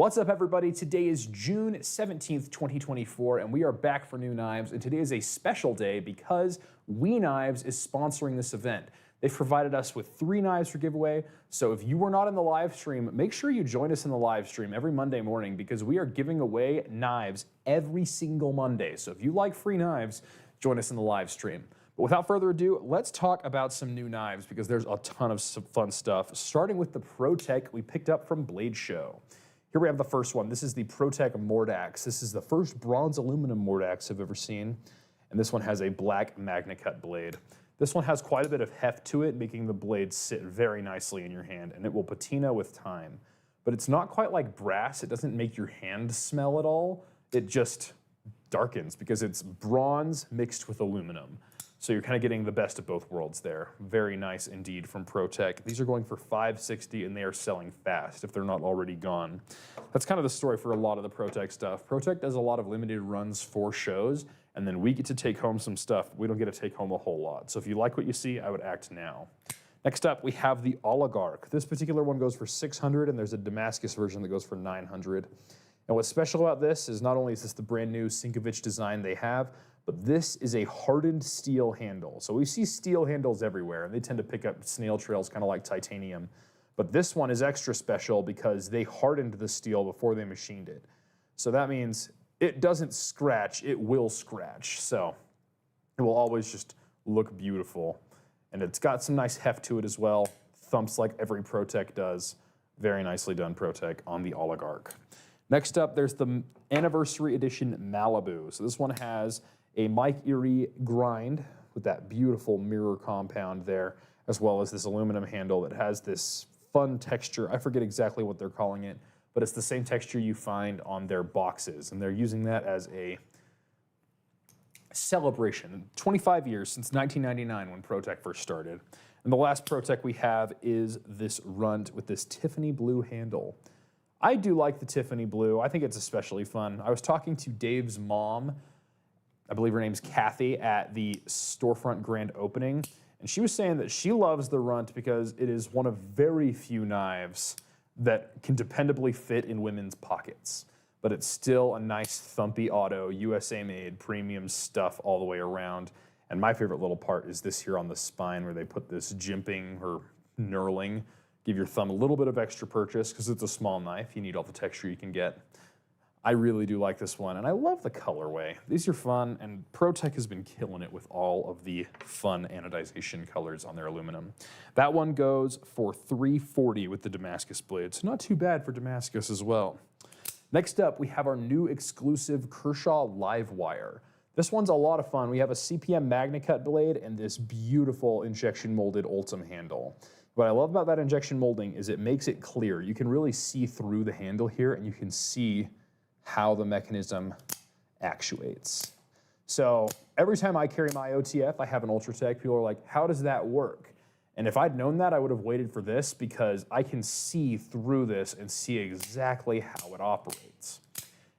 What's up, everybody? Today is June 17th, 2024, and we are back for new knives. And today is a special day because We Knives is sponsoring this event. They've provided us with 3 knives for giveaway. So if you were not in the live stream, make sure you join us in the live stream every Monday morning because we are giving away knives every single Monday. So if you like free knives, join us in the live stream. But without further ado, let's talk about some new knives because there's a ton of fun stuff, starting with the ProTech we picked up from Blade Show. Here we have the first one. This is the ProTech Mordax. This is the first bronze aluminum Mordax I've ever seen. And this one has a black MagnaCut blade. This one has quite a bit of heft to it, making the blade sit very nicely in your hand, and it will patina with time. But it's not quite like brass. It doesn't make your hand smell at all. It just darkens because it's bronze mixed with aluminum. So you're kind of getting the best of both worlds there. Very nice indeed from ProTech. These are going for $560 and they are selling fast if they're not already gone. That's kind of the story for a lot of the ProTech stuff. ProTech does a lot of limited runs for shows, and then we get to take home some stuff. We don't get to take home a whole lot. So if you like what you see, I would act now. Next up, we have the Oligarch. This particular one goes for $600, and there's a Damascus version that goes for $900. And what's special about this is not only is this the brand new Sinkovich design they have, but this is a hardened steel handle. So we see steel handles everywhere, and they tend to pick up snail trails kind of like titanium. But this one is extra special because they hardened the steel before they machined it. So that means it doesn't scratch, it will scratch. So it will always just look beautiful. And it's got some nice heft to it as well. Thumps like every ProTech does. Very nicely done, ProTech, on the Oligarch. Next up, there's the Anniversary Edition Malibu. So this one has a Mike Erie grind with that beautiful mirror compound there, as well as this aluminum handle that has this fun texture. I forget exactly what they're calling it, but it's the same texture you find on their boxes, and they're using that as a celebration. 25 years since 1999 when ProTech first started. And the last ProTech we have is this Runt with this Tiffany blue handle. I do like the Tiffany blue. I think it's especially fun. I was talking to Dave's mom, I believe her name's Kathy, at the storefront grand opening, and she was saying that she loves the Runt because it is one of very few knives that can dependably fit in women's pockets. But it's still a nice thumpy auto, USA made, premium stuff all the way around. And my favorite little part is this here on the spine where they put this jimping or knurling, give your thumb a little bit of extra purchase because it's a small knife. You need all the texture you can get. I really do like this one, and I love the colorway. These are fun, and ProTech has been killing it with all of the fun anodization colors on their aluminum. That one goes for $340 with the Damascus blade, so not too bad for Damascus as well. Next up, we have our new exclusive Kershaw Livewire. This one's a lot of fun. We have a CPM MagnaCut blade and this beautiful injection molded Ultem handle. What I love about that injection molding is it makes it clear. You can really see through the handle here, and you can see how the mechanism actuates. So every time I carry my OTF, I have an Ultratech. People are like, how does that work? And if I'd known that, I would have waited for this because I can see through this and see exactly how it operates.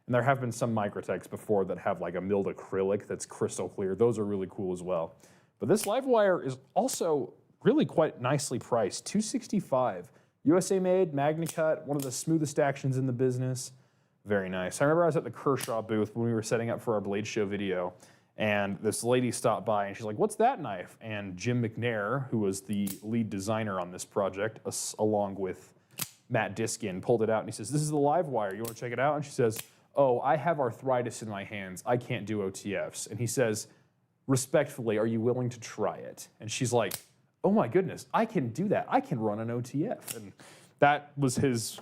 And there have been some Microtechs before that have like a milled acrylic that's crystal clear. Those are really cool as well. But this Livewire is also really quite nicely priced, $265. USA made, MagnaCut, one of the smoothest actions in the business. Very nice. I remember I was at the Kershaw booth when we were setting up for our Blade Show video, and this lady stopped by and she's like, what's that knife? And Jim McNair, who was the lead designer on this project, along with Matt Diskin, pulled it out and he says, this is the Livewire. You want to check it out? And she says, oh, I have arthritis in my hands. I can't do OTFs. And he says, respectfully, are you willing to try it? And she's like, oh my goodness, I can do that. I can run an OTF. And that was his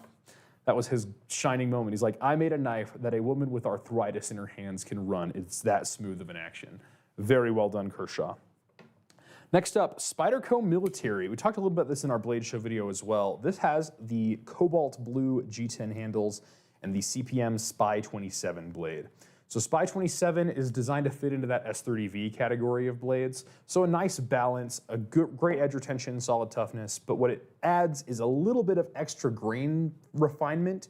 shining moment. He's like, I made a knife that a woman with arthritis in her hands can run. It's that smooth of an action. Very well done, Kershaw. Next up, Spyderco Military. We talked a little bit about this in our Blade Show video as well. This has the cobalt blue G10 handles and the CPM Spy 27 blade. So Spy 27 is designed to fit into that S30V category of blades. So a nice balance, a great edge retention, solid toughness, but what it adds is a little bit of extra grain refinement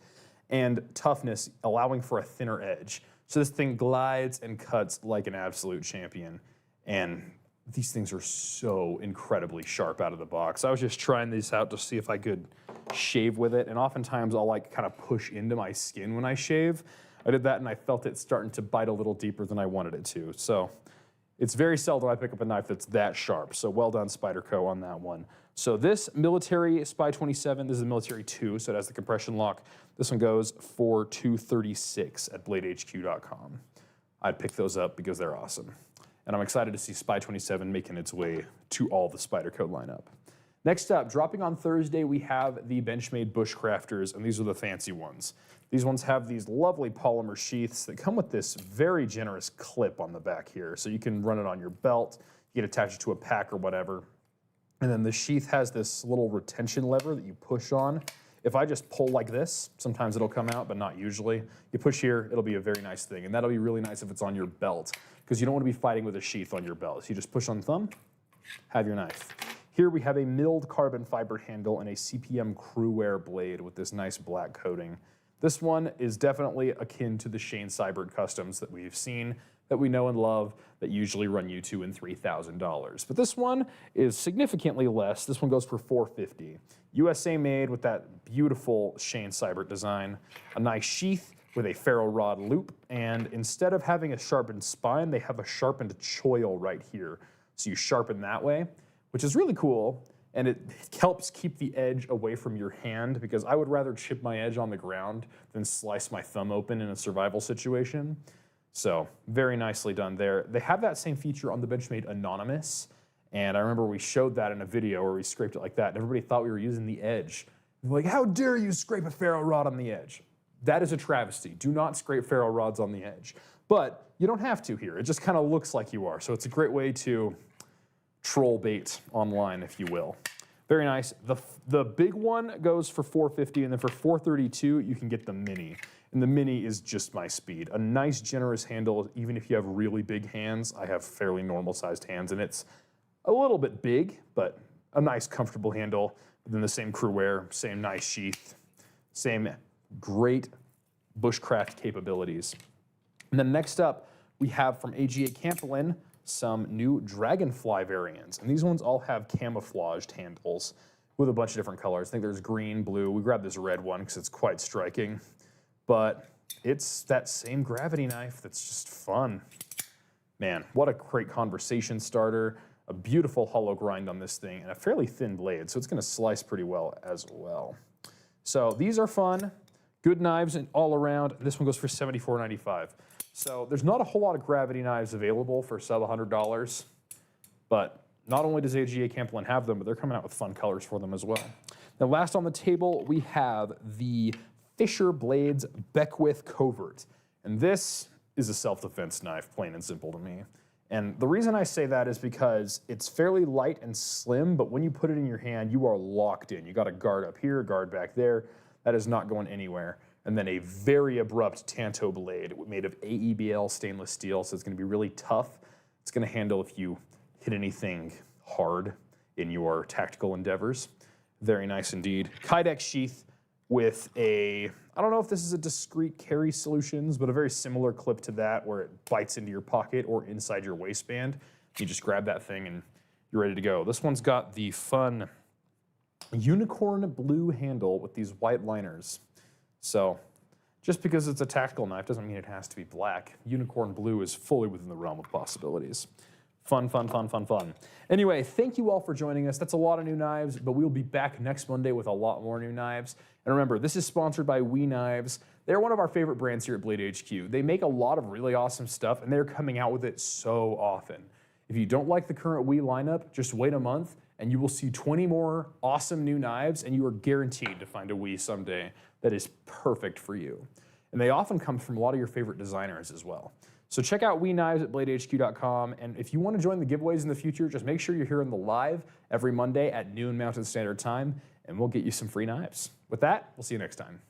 and toughness, allowing for a thinner edge. So this thing glides and cuts like an absolute champion. And These things are so incredibly sharp out of the box. I was just trying these out to see if I could shave with it, and oftentimes I'll like kind of push into my skin when I shave. I did that and I felt it starting to bite a little deeper than I wanted it to. So it's very seldom I pick up a knife that's that sharp. So well done, Spyderco, on that one. So this military Spy 27, this is a military 2, so it has the compression lock. This one goes for $236 at bladehq.com. I'd pick those up because they're awesome. And I'm excited to see Spy 27 making its way to all the Spyderco lineup. Next up, dropping on Thursday, we have the Benchmade Bushcrafters, and these are the fancy ones. These ones have these lovely polymer sheaths that come with this very generous clip on the back here. So you can run it on your belt, you can attach it to a pack or whatever. And then the sheath has this little retention lever that you push on. If I just pull like this, sometimes it'll come out, but not usually. You push here, it'll be a very nice thing. And that'll be really nice if it's on your belt, because you don't want to be fighting with a sheath on your belt. So you just push on the thumb, have your knife. Here we have a milled carbon fiber handle and a CPM Crewwear blade with this nice black coating. This one is definitely akin to the Shane Seibert customs that we've seen, that we know and love, that usually run you $2,000 and $3,000. But this one is significantly less. This one goes for $450. USA made with that beautiful Shane Seibert design, a nice sheath with a ferro rod loop, and instead of having a sharpened spine, they have a sharpened choil right here. So you sharpen that way, which is really cool, and it helps keep the edge away from your hand, because I would rather chip my edge on the ground than slice my thumb open in a survival situation. So very nicely done there. They have that same feature on the Benchmade Anonymous, and I remember we showed that in a video where we scraped it like that, and everybody thought we were using the edge. They're like, how dare you scrape a ferro rod on the edge? That is a travesty. Do not scrape ferro rods on the edge. But you don't have to here. It just kind of looks like you are. So it's a great way to troll bait online, if you will. Very nice. The big one goes for $450, and then for $432, you can get the mini. And the mini is just my speed. A nice, generous handle, even if you have really big hands. I have fairly normal-sized hands, and it's a little bit big, but a nice, comfortable handle. Within the same Crewwear, same nice sheath, same great bushcraft capabilities. And then next up, we have from AGA Campolin some new Dragonfly variants. And these ones all have camouflaged handles with a bunch of different colors. I think there's green, blue. We grabbed this red one because it's quite striking. But it's that same gravity knife that's just fun. Man, what a great conversation starter. A beautiful hollow grind on this thing, and a fairly thin blade, so it's gonna slice pretty well as well. So these are fun, good knives all around. This one goes for $74.95. So there's not a whole lot of gravity knives available for sub $100, but not only does AGA Campolin have them, but they're coming out with fun colors for them as well. Now last on the table, we have the Fisher Blades Beckwith Covert. And this is a self-defense knife, plain and simple to me. And the reason I say that is because it's fairly light and slim, but when you put it in your hand, you are locked in. You got a guard up here, guard back there. That is not going anywhere. And then a very abrupt Tanto blade made of AEBL stainless steel, so it's gonna be really tough. It's gonna handle if you hit anything hard in your tactical endeavors. Very nice indeed. Kydex sheath with a, I don't know if this is a discrete carry solutions, but a very similar clip to that where it bites into your pocket or inside your waistband. You just grab that thing and you're ready to go. This one's got the fun unicorn blue handle with these white liners. So just because it's a tactical knife doesn't mean it has to be black. Unicorn blue is fully within the realm of possibilities. Fun, fun, fun, fun, fun. Anyway, thank you all for joining us. That's a lot of new knives, but we'll be back next Monday with a lot more new knives. And remember, this is sponsored by We Knives. They're one of our favorite brands here at Blade HQ. They make a lot of really awesome stuff, and they're coming out with it so often. If you don't like the current We lineup, just wait a month, and you will see 20 more awesome new knives, and you are guaranteed to find a We someday that is perfect for you. And they often come from a lot of your favorite designers as well. So check out We Knives at bladehq.com, and if you want to join the giveaways in the future, just make sure you're here in the live every Monday at noon Mountain Standard Time, and we'll get you some free knives. With that, we'll see you next time.